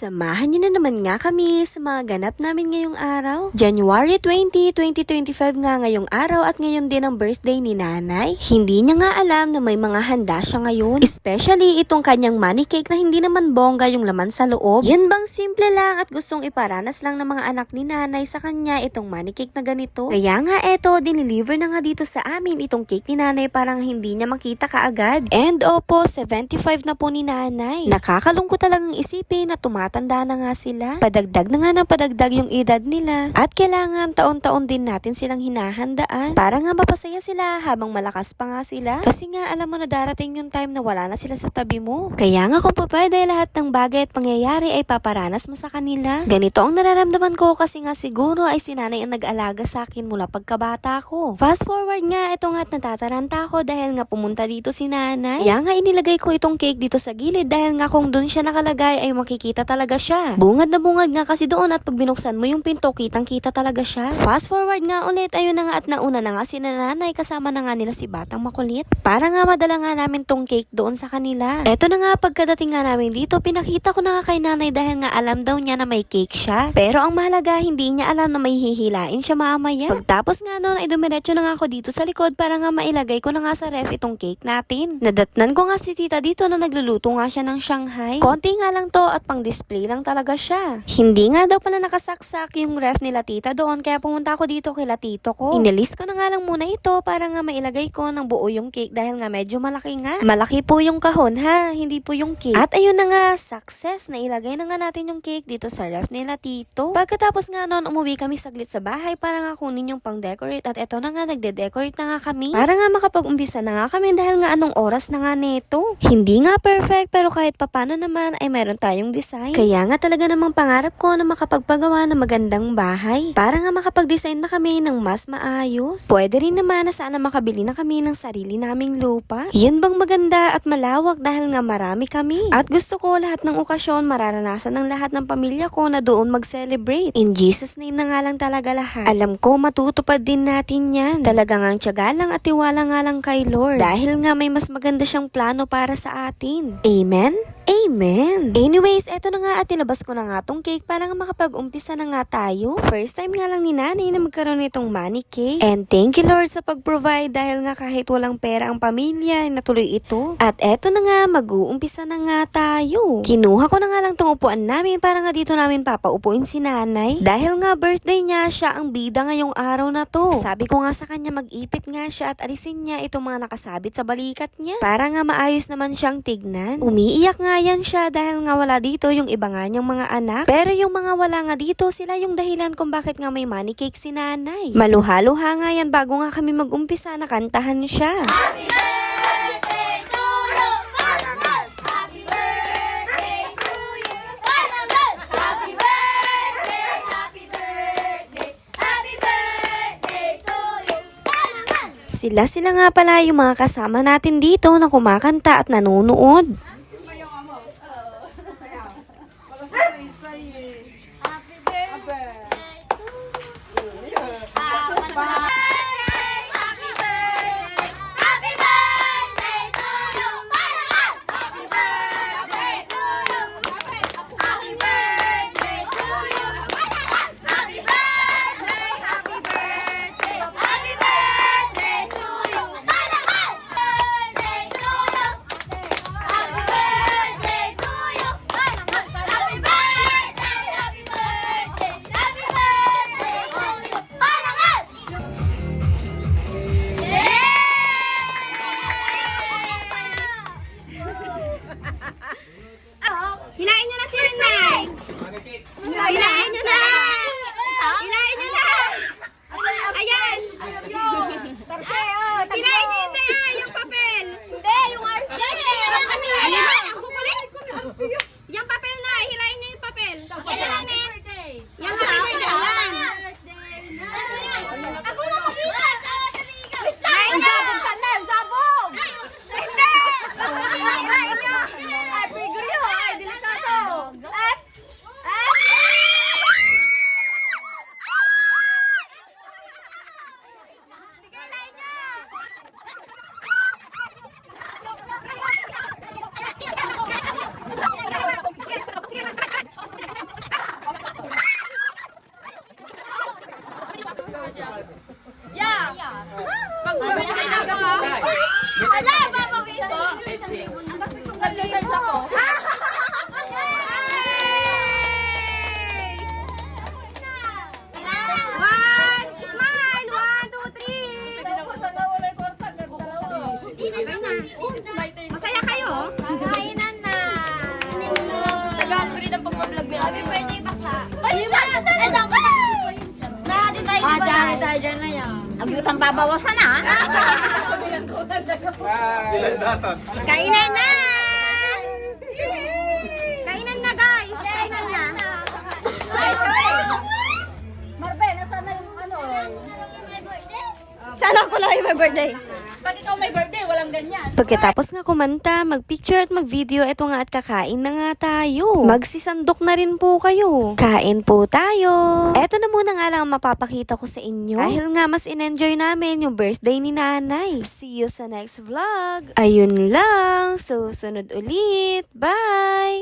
Samahan niyo na naman nga kami sa mga ganap namin ngayong araw. January 20, 2025 nga ngayong araw at ngayon din ang birthday ni nanay. Hindi niya nga alam na may mga handa siya ngayon. Especially itong kanyang money cake na hindi naman bongga yung laman sa loob. Yun bang simple lang at gustong iparanas lang ng mga anak ni nanay sa kanya itong money cake na ganito. Kaya nga eto, dineliver na nga dito sa amin itong cake ni nanay parang hindi niya makita kaagad. And opo, 75 na po ni nanay. Nakakalungkot talagang isipin na tumatanda na nga sila. Padagdag na nga ng padagdag yung edad nila. At kailangan taon-taon din natin silang hinahandaan para nga mapasaya sila habang malakas pa nga sila. Kasi nga alam mo na darating yung time na wala na sila sa tabi mo. Kaya nga kung pwede lahat ng bagay at pangyayari ay paparanas mo sa kanila. Ganito ang nararamdaman ko kasi nga siguro ay si nanay ang nag-alaga sa akin mula pagkabata ko. Fast forward nga, ito nga at natataranta ako dahil nga pumunta dito si nanay. Kaya nga inilagay ko itong cake dito sa gilid dahil nga kung doon siya nakalagay ay makikita talaga siya. Bungad na bungad nga kasi doon at pag binuksan mo yung pinto, kitang-kita talaga siya. Fast forward nga ulit, ayun na nga at nauna na nga si nanay kasama na nga nila si Batang Makulit. Para nga madala nga namin tong cake doon sa kanila. Eto na nga pagkadating nga namin dito, pinakita ko na nga kay nanay dahil nga alam daw niya na may cake siya. Pero ang mahalaga, hindi niya alam na may hihilain siya mamaya. Pagtapos nga noon ay dumiretso na nga ako dito sa likod para nga mailagay ko na nga sa ref itong cake natin. Nadatnan ko nga si tita dito na nagluluto nga siya ng Shanghai. Konti nga lang to at pang display lang talaga siya. Hindi nga daw pala nakasaksak yung ref nila tita doon kaya pumunta ako dito kila tito ko. Inilis ko na nga lang muna ito para nga mailagay ko ng buo yung cake dahil nga medyo malaki nga. Malaki po yung kahon ha, hindi po yung cake. At ayun na nga, success na ilagay na nga natin yung cake dito sa ref nila tito. Pagkatapos nga noon, umuwi kami saglit sa bahay para nga kunin yung pang decorate at eto na nga nagde-decorate na nga kami. Para nga makapag-umpisa na nga kami dahil nga anong oras na nga neto. Hindi nga perfect pero kahit papano naman ay meron tayong design. Kaya nga talaga namang pangarap ko na makapagpagawa ng magandang bahay. Para nga makapag-design na kami ng mas maayos. Pwede rin naman na sana makabili na kami ng sarili naming lupa. Yun bang maganda at malawak dahil nga marami kami. At gusto ko lahat ng okasyon mararanasan ng lahat ng pamilya ko na doon mag-celebrate. In Jesus name na nga lang talaga lahat. Alam ko matutupad din natin yan. Talagang ang tiyaga lang at tiwala nga lang kay Lord. Dahil nga may mas maganda siyang plano para sa atin. Amen? Amen. Anyways, eto na nga at tinabas ko na nga tong cake para nga makapag-umpisa na nga tayo. First time nga lang ni nanay na magkaroon nitong money cake. And thank you Lord sa pag-provide dahil nga kahit walang pera ang pamilya, natuloy ito. At eto na nga, mag-uumpisa na nga tayo. Kinuha ko na nga lang tong upuan namin para nga dito namin papaupuin si nanay. Dahil nga birthday niya, siya ang bida ngayong araw na to. Sabi ko nga sa kanya mag-ipit nga siya at alisin niya itong mga nakasabit sa balikat niya. Para nga maayos naman siyang tignan. Umiiyak nga yan siya dahil nga wala dito yung iba nga niyang mga anak. Pero yung mga wala nga dito, sila yung dahilan kung bakit nga may money cake si nanay. Maluha-luha nga yan bago nga kami mag-umpisa na kantahan siya. Happy birthday to you, Manangan! Happy birthday to you, Manangan! Happy birthday, happy birthday, happy birthday to you, Manangan! Sila nga pala yung mga kasama natin dito na kumakanta at nanonood. Happy birthday to you. Happy birthday, happy birthday to you, Manangan! Happy birthday to you. Happy birthday to you, Manangan! Happy birthday, happy birthday, happy birthday to you, Manangan! Birthday to you. Happy birthday to you, Manangan! Happy birthday, happy birthday, happy birthday to you, Manangan! tayo dyan na yan. Ang yutang babawasan ha. Kainan na! Kainan na guys! Kainan na! Marbe, nasaan na yung ano? Sana ko lang yung my birthday. Pag ikaw may birthday, walang ganyan. Pagkatapos nga kumanta, mag-picture at mag-video, eto nga at kakain na nga tayo. Magsisandok na rin po kayo. Kain po tayo. Eto na muna nga lang ang mapapakita ko sa inyo. Dahil nga mas in-enjoy namin yung birthday ni nanay. See you sa next vlog. Ayun lang. Susunod ulit. Bye!